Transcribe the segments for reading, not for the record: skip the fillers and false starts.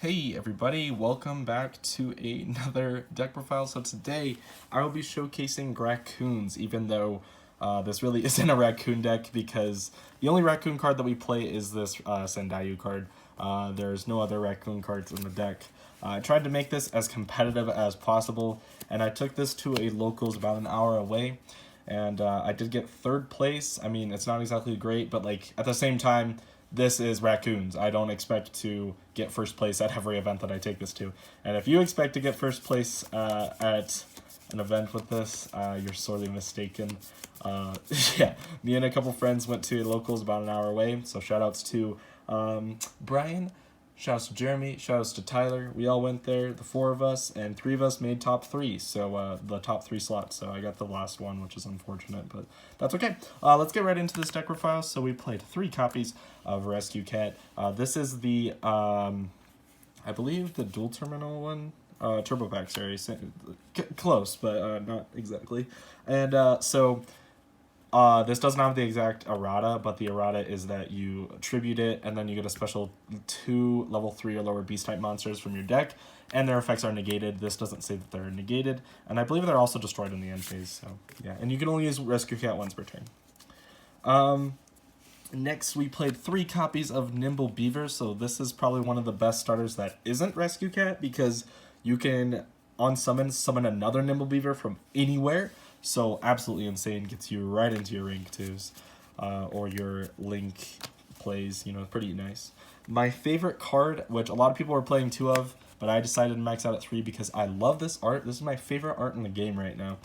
Hey everybody, welcome back to another deck profile. So today I will be showcasing Raccoons, even though this really isn't a Raccoon deck because the only Raccoon card that we play is this Sandayu card. There's no other Raccoon cards in the deck. I tried to make this as competitive as possible, and I took this to a locals about an hour away, and I did get third place. I mean, it's not exactly great, but like at the same time, this is Raccoons. I don't expect to get first place at every event that I take this to. And if you expect to get first place at an event with this, you're sorely mistaken. Yeah, me and a couple friends went to locals about an hour away. So shout outs to Brian, shout outs to Jeremy, shout outs to Tyler. We all went there, the four of us, and three of us made top three. So the top three slots. So I got the last one, which is unfortunate, but that's okay. Let's get right into this deck profile. So we played 3 copies of Rescue Cat. This is the, I believe, the dual terminal one. Turbo Pack series. Close, but not exactly. And this doesn't have the exact errata, but the errata is that you tribute it, and then you get a special 2 level 3 or lower beast type monsters from your deck, and their effects are negated. This doesn't say that they're negated, and I believe they're also destroyed in the end phase. So yeah, and you can only use Rescue Cat once per turn. Next, we played 3 copies of Nimble Beaver. So this is probably one of the best starters that isn't Rescue Cat, because you can on summon another Nimble Beaver from anywhere. So absolutely insane, gets you right into your rank 2s or your link plays, pretty nice. My favorite card, which a lot of people are playing 2 of, but I decided to max out at 3 because I love this art. This is my favorite art in the game right now.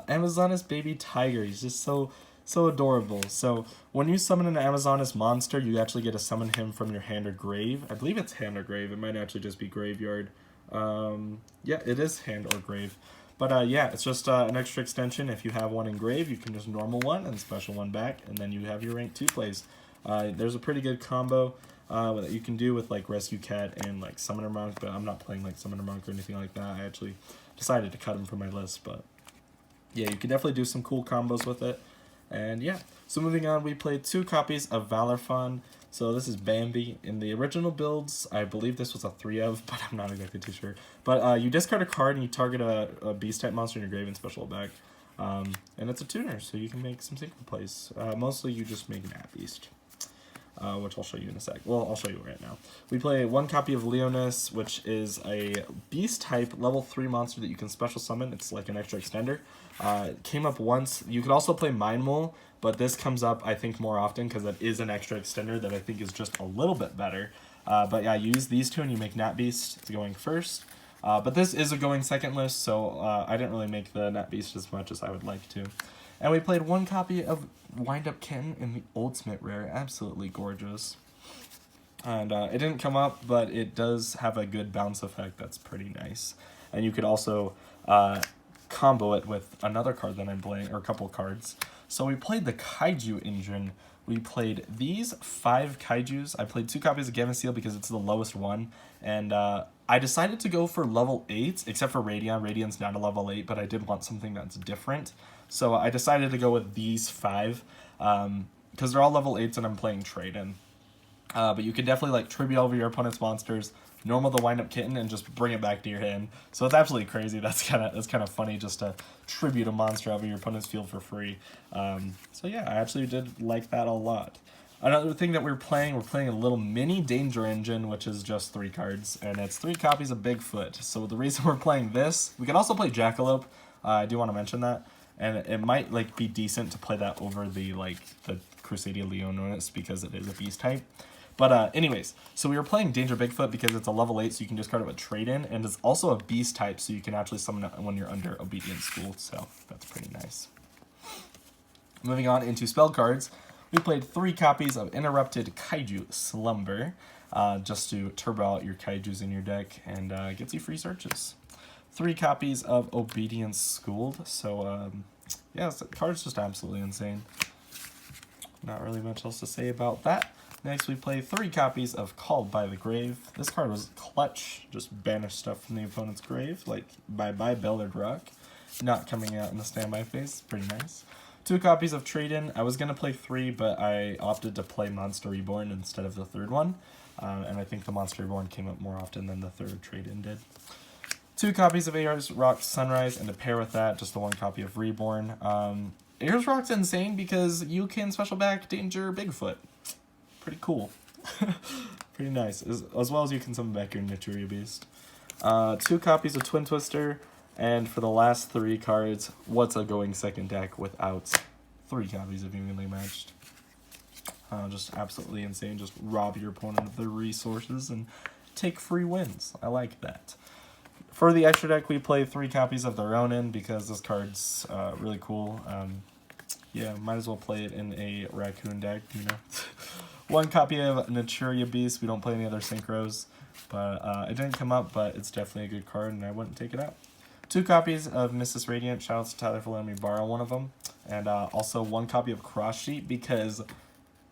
Amazonas Baby Tiger. He's just so adorable. So when you summon an Amazonas monster, you actually get to summon him from your hand or grave. I believe it's hand or grave. It might actually just be graveyard. Yeah, it is hand or grave. But yeah, it's just an extra extension. If you have one in grave, you can just normal one and special one back, and then you have your rank 2 plays. There's a pretty good combo that you can do with like Rescue Cat and like Summoner Monk, but I'm not playing like Summoner Monk or anything like that. I actually decided to cut him from my list, but yeah, you can definitely do some cool combos with it. And yeah, so moving on, we played 2 copies of Valorfon. So this is Bambi. In the original builds, I believe this was a 3 of, but I'm not exactly too sure. But you discard a card and you target a beast-type monster in your grave and special it back. And it's a tuner, so you can make some single plays. Mostly you just make an Beast, which I'll show you in a sec. Well, I'll show you right now. We play 1 copy of Leonis, which is a beast-type level 3 monster that you can special summon. It's like an extra extender. It came up once. You could also play Mind Mole, but this comes up, I think, more often because that is an extra extender that I think is just a little bit better. But yeah, you use these 2 and you make Nat Beast. It's going first. But this is a going second list, so I didn't really make the Nat Beast as much as I would like to. And we played 1 copy of Wind Up Kitten in the Ultimate Rare. Absolutely gorgeous. And it didn't come up, but it does have a good bounce effect that's pretty nice. And you could also combo it with another card that I'm playing, or a couple cards. So we played the Kaiju engine. We played these 5 Kaijus. I played 2 copies of Gamma Seal because it's the lowest one. And I decided to go for level 8, except for Radion. Radion's not a level 8, but I did want something that's different. So I decided to go with these 5 because they're all level 8s and I'm playing trade-in. But you can definitely like tribute over your opponent's monsters, normal the Wind Up Kitten, and just bring it back to your hand. So it's absolutely crazy. That's kind of funny just to tribute a monster over your opponent's field for free. So yeah, I actually did like that a lot. Another thing that we're playing a little mini Danger Engine, which is just 3 cards, and it's 3 copies of Bigfoot. So the reason we're playing this, we can also play Jackalope. I do want to mention that, and it might like be decent to play that over the Crusadia Leonis because it is a beast type. But anyways, so we were playing Danger Bigfoot because it's a level 8, so you can discard it with trade-in, and it's also a beast type, so you can actually summon it when you're under Obedience School, so that's pretty nice. Moving on into spell cards, we played 3 copies of Interrupted Kaiju Slumber, just to turbo out your Kaijus in your deck, and gets you free searches. 3 copies of Obedience Schooled, so yeah, the card's just absolutely insane. Not really much else to say about that. Next, we play 3 copies of Called by the Grave. This card was clutch, just banish stuff from the opponent's grave, like bye-bye Bellard Rock. Not coming out in the standby phase, pretty nice. 2 copies of Trade-In. I was going to play 3, but I opted to play Monster Reborn instead of the 3rd one. and I think the Monster Reborn came up more often than the third trade-in did. 2 copies of Ayers Rock Sunrise, and to pair with that, just the 1 copy of Reborn. Ayers Rock's insane because you can special back Danger Bigfoot. Pretty cool. Pretty nice. As well as you can summon back your Naturia Beast. 2 copies of Twin Twister, and for the last 3 cards, what's a going second deck without 3 copies of Evenly Matched? Just absolutely insane. Just rob your opponent of their resources and take free wins. I like that. For the extra deck, we play 3 copies of the Ronin because this card's really cool. Yeah, might as well play it in a Raccoon deck, you know. 1 copy of Naturia Beast. We don't play any other synchros, but it didn't come up, but it's definitely a good card, and I wouldn't take it out. 2 copies of Mrs. Radiant. Shout out to Tyler for letting me borrow one of them. And also 1 copy of Cross Sheet because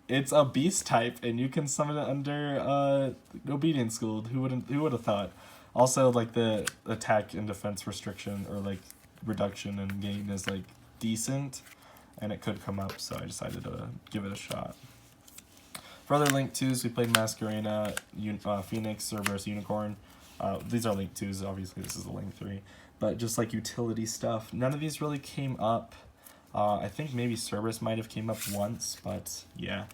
it's a beast type, and you can summon it under Obedience School. Who would have thought? Also, like, the attack and defense restriction, or like reduction and gain, is like decent, and it could come up, so I decided to give it a shot. For other Link 2s, we played Masquerena, Phoenix, Cerberus, Unicorn. These are Link 2s, obviously this is a Link 3, but just like utility stuff. None of these really came up. I think maybe Cerberus might have came up once, but yeah.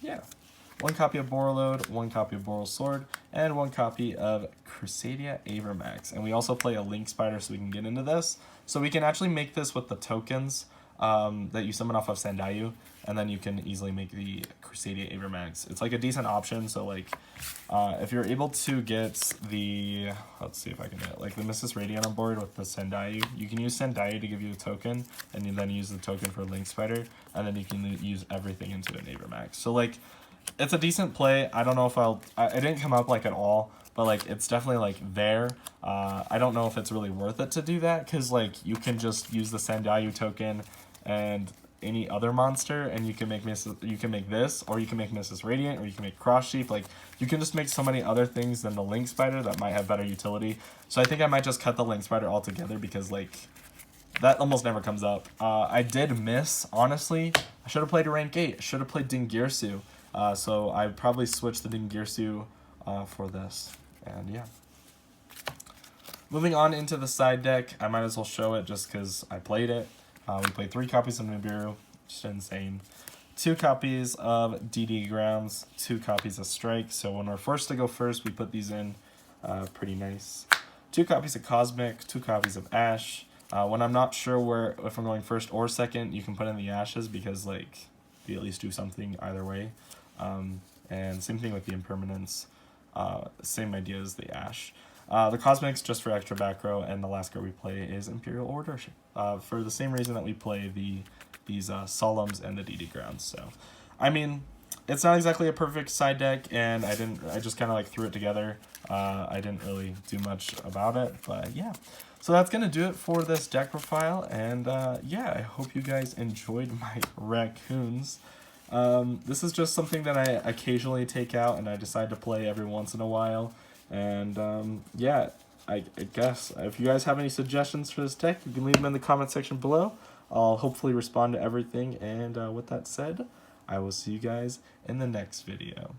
Yeah. 1 copy of Borreload, 1 copy of Boral Sword, and 1 copy of Crusadia Avermax. And we also play a Link Spider so we can get into this. So we can actually make this with the tokens that you summon off of Sandayu, and then you can easily make the Crusadia Avermax. It's like a decent option, so like if you're able to get the, let's see if I can get it, like the Mrs. Radiant on board with the Sandayu, you can use Sandayu to give you a token, and you then use the token for Link Spider, and then you can use everything into an Avermax. So like, it's a decent play. I don't know if it didn't come up like at all, but like it's definitely like there. I don't know if it's really worth it to do that, because like you can just use the Sandayu token and any other monster, and you can make this, or you can make Mrs. Radiant, or you can make Cross Sheep. Like, you can just make so many other things than the Link Spider that might have better utility. So I think I might just cut the Link Spider altogether, because like that almost never comes up. I did miss, honestly. I should have played a rank 8. I should have played Dingirsu. So I probably switched the Dingirsu for this, and yeah. Moving on into the side deck, I might as well show it just because I played it. We played 3 copies of Nibiru, just insane. 2 copies of DD Grounds, 2 copies of Strike. So when we're forced to go first, we put these in, pretty nice. 2 copies of Cosmic, 2 copies of Ash. When I'm not sure if I'm going first or second, you can put in the Ashes because like they at least do something either way. And same thing with the Impermanence, same idea as the Ash. The Cosmic's just for extra back row, and the last card we play is Imperial Order, for the same reason that we play these Solemns and the DD Grounds. So, I mean, it's not exactly a perfect side deck, and I just kind of like threw it together. I didn't really do much about it, but yeah. So that's gonna do it for this deck profile, and yeah, I hope you guys enjoyed my Raccoons. This is just something that I occasionally take out, and I decide to play every once in a while. And yeah, I guess if you guys have any suggestions for this deck, you can leave them in the comment section below. I'll hopefully respond to everything, and with that said, I will see you guys in the next video.